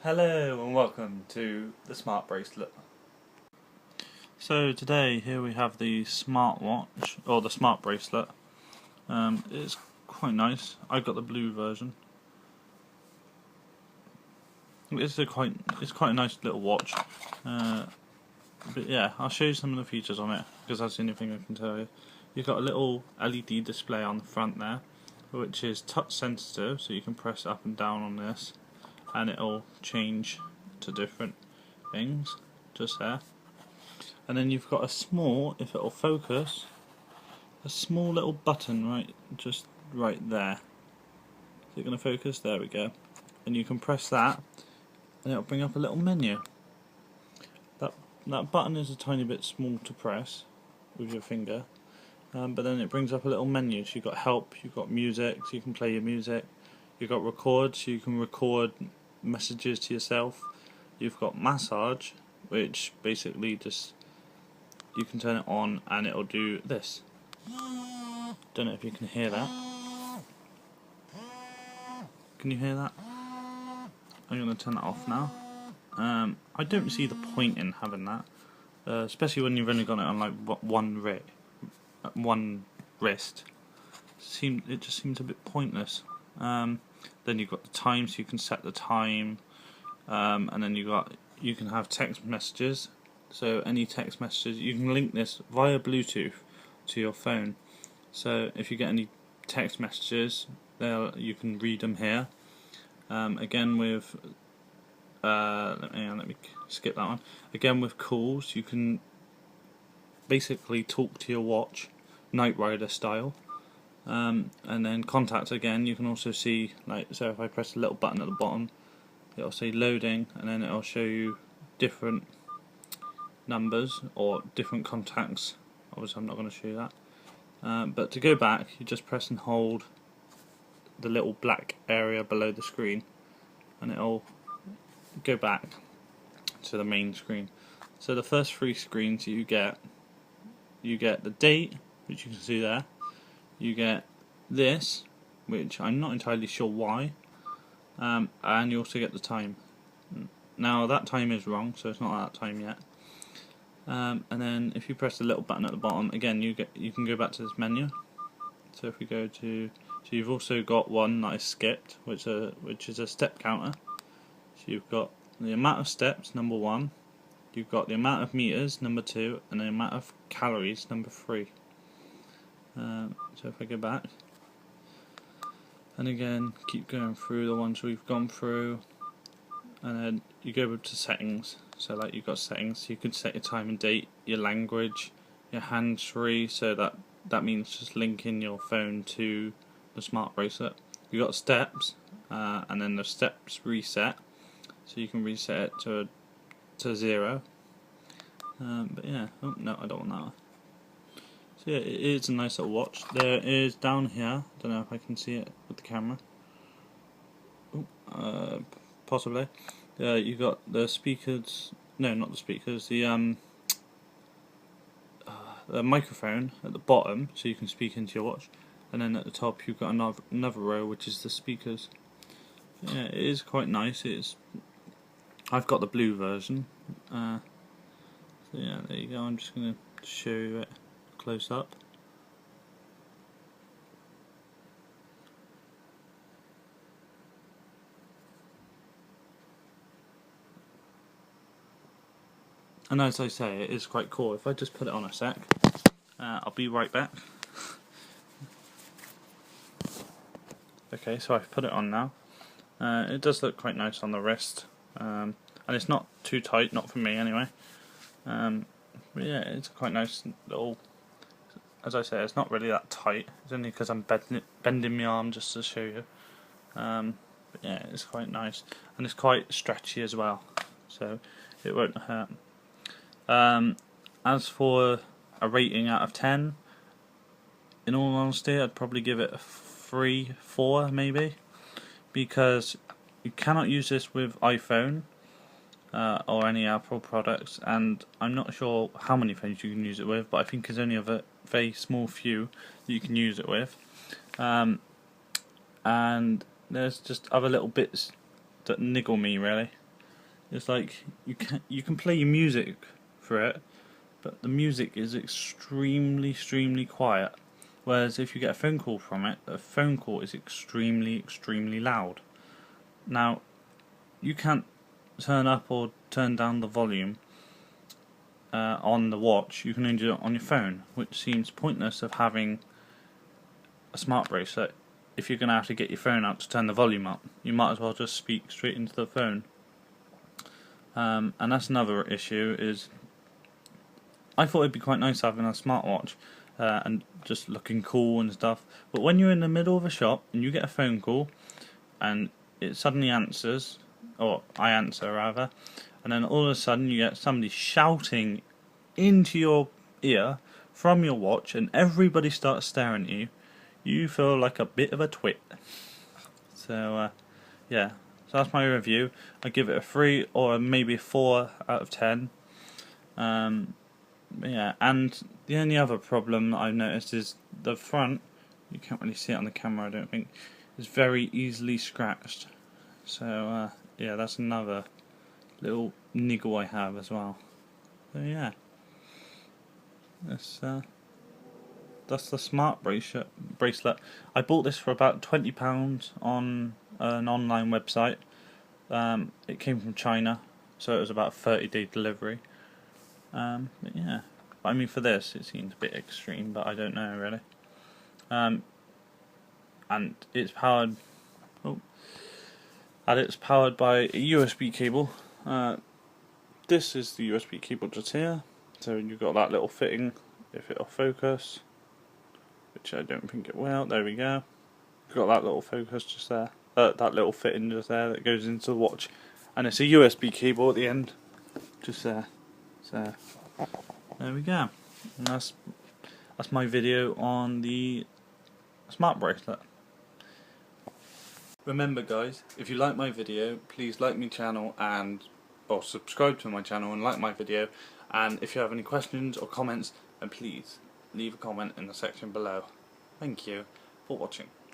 Hello and welcome to the Smart Bracelet. So today here we have the smartwatch, or the Smart Bracelet. It's quite nice. I got the blue version. It's quite a nice little watch. But yeah, I'll show you some of the features on it because that's the only thing I can tell you. You've got a little LED display on the front there, which is touch sensitive, so you can press up and down on this and it'll change to different things just there. And then you've got a small, if it'll focus, a small little button just right there. Is it going to focus? There we go. And you can press that and it'll bring up a little menu. That button is a tiny bit small to press with your finger, but then it brings up a little menu. So you've got help, you've got music, so you can play your music. You've got record, so you can record messages to yourself. You've got massage, which basically just you can turn it on and it'll do this. Don't know if you can hear that. Can you hear that? I'm going to turn that off now. I don't see the point in having that, especially when you've only got it on like one wrist. It just seems a bit pointless. Then you've got the time, so you can set the time, and then you can have text messages. So any text messages, you can link this via Bluetooth to your phone. So if you get any text messages, you can read them here. Again with let me skip that one. Again with calls, you can basically talk to your watch, Knight Rider style. And then contacts again, you can also see, so if I press the little button at the bottom, it'll say loading, and then it'll show you different numbers or different contacts. Obviously I'm not going to show you that, but to go back you just press and hold the little black area below the screen and it'll go back to the main screen. So the first three screens you get the date, which you can see there. You get this, which I'm not entirely sure why, and you also get the time. Now that time is wrong, so it's not that time yet. And then if you press the little button at the bottom, again you can go back to this menu. So if we go to, so you've also got one that I skipped, which is a step counter. So you've got the amount of steps, number 1. You've got the amount of meters, number 2, and the amount of calories, number 3. So if I go back, and again keep going through the ones we've gone through, and then you go to settings. So like you've got settings, so you can set your time and date, your language, your hands-free, so that means just linking your phone to the smart bracelet. You've got steps, and then the steps reset, so you can reset it to 0. But yeah, oh no, I don't want that one. So yeah, it is a nice little watch. There is down here, don't know if I can see it with the camera. Possibly. You've got the speakers. No, not the speakers. The microphone at the bottom, so you can speak into your watch. And then at the top, you've got another row, which is the speakers. Yeah, it is quite nice. I've got the blue version. So yeah, there you go. I'm just going to show you it close up. And as I say, it is quite cool. If I just put it on a sec, I'll be right back. Okay, so I've put it on now. It does look quite nice on the wrist, and it's not too tight, not for me anyway. But yeah, it's quite nice little. As I say, it's not really that tight. It's only because I'm bending my arm just to show you. But yeah, it's quite nice, and it's quite stretchy as well, so it won't hurt. As for a rating out of 10, in all honesty, I'd probably give it a 3, 4 maybe, because you cannot use this with iPhone or any Apple products, and I'm not sure how many phones you can use it with, but I think there's only a very small few that you can use it with, and there's just other little bits that niggle me really. It's like you can play your music for it, but the music is extremely quiet. Whereas if you get a phone call from it, a phone call is extremely loud. Now, you can't turn up or turn down the volume on the watch. You can only do it on your phone, which seems pointless of having a smart bracelet. If you're going to have to get your phone out to turn the volume up, you might as well just speak straight into the phone. And that's another issue, is I thought it'd be quite nice having a smartwatch and just looking cool and stuff, but when you're in the middle of a shop and you get a phone call and it suddenly answers, or I answer rather, and then all of a sudden you get somebody shouting into your ear from your watch and everybody starts staring at you, you feel like a bit of a twit. So yeah, so that's my review. I give it a 3 or maybe a 4 out of 10. Yeah, and the only other problem that I've noticed is the front, you can't really see it on the camera I don't think, is very easily scratched. So yeah, that's another little niggle I have as well. So yeah, that's the smart bracelet. I bought this for about £20 on an online website. It came from China, so it was about a 30-day delivery. But yeah, I mean for this it seems a bit extreme, but I don't know really. And it's powered. It's powered by a USB cable. This is the USB cable just here. So you've got that little fitting, if it'll focus, which I don't think it will. There we go. You've got that little focus just there. That little fitting just there that goes into the watch, and it's a USB cable at the end, just there. So there we go. And that's my video on the smart bracelet. Remember guys, if you like my video, please like my channel or subscribe to my channel and like my video, and if you have any questions or comments, then please leave a comment in the section below. Thank you for watching.